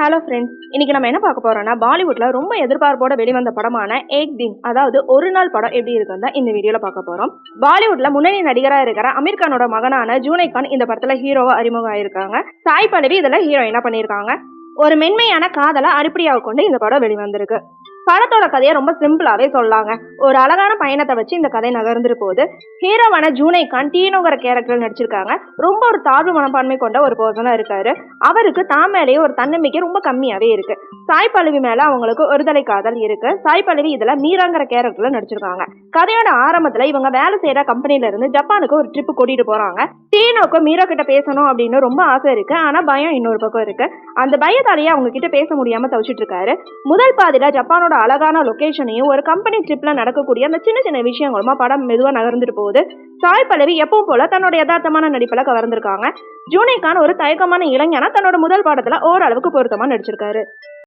Hello friends, இன்னைக்கு நம்ம என்ன பார்க்க போறோம்னா பாலிவுட்ல ரொம்ப எதிர்பார்ப்போட வெளிவந்த படமான ஏக் தின், அதாவது ஒரு நாள் படம் எப்படி இருக்குன்னு தான் இந்த வீடியோல பார்க்க போறோம். பாலிவுட்ல முன்னணி நடிகரா இருக்கிற அமீர் கானோட மகனான ஜூனை கான் இந்த படத்துல ஹீரோவா அறிமுகம் ஆயிருக்காங்க. சாய் பல்லவி இதுல ஹீரோயினா பண்ணியிருக்காங்க. ஒரு மென்மையான காதலை அடிப்படையாக கொண்டு இந்த படம் வெளிவந்திருக்கு. படத்தோட கதையை ரொம்ப சிம்பிளாவே சொல்லாங்க. ஒரு அழகான பயணத்தை வச்சு இந்த கதை நகர்ந்துட்டு போகுது. ஹீரோவான ஜூனை கான் டீனோங்கிற கேரக்டர் நடிச்சிருக்காங்க. ரொம்ப ஒரு தாழ்வு மனப்பான்மை கொண்ட ஒரு பர்சனா இருக்காரு. அவருக்கு தான் மேலேயே ஒரு தன்னம்பிக்கை ரொம்ப கம்மியாவே இருக்கு. சாய் பல்லவி மேல அவங்களுக்கு ஒருதலை காதல் இருக்கு. சாய் பல்லவி இதுல மீராங்கிற கேரக்டர்ல நடிச்சிருக்காங்க. கதையோட ஆரம்பத்துல இவங்க வேலை செய்யற கம்பெனில இருந்து ஜப்பானுக்கு ஒரு ட்ரிப் கூட்டிட்டு போறாங்க. டீனோக்கு மீரா கிட்ட பேசணும் அப்படின்னு ரொம்ப ஆசை இருக்கு. ஆனா பயம் இன்னொரு பக்கம் இருக்கு. அந்த பயத்தாலேயே அவங்க கிட்ட பேச முடியாம தவிச்சிட்டு இருக்காரு. முதல் பாதியில ஜப்பானோட அழகான லொகேஷனையும் ஒரு கம்பெனி ட்ரிப்ல நடக்கக்கூடிய அந்த சின்ன சின்ன விஷயங்களுமா படம் மெதுவா நகர்ந்துட்டு போகுது. சாய் பல்லவி எப்பவும் போல தன்னோட யதார்த்தமான நடிப்புல கவர்ந்திருக்காங்க. ஜூனை கான் ஒரு தயக்கமான இளைஞனா தன்னோட முதல் பாடத்துல ஓரளவுக்கு பொருத்தமா நடிச்சிருக்காரு.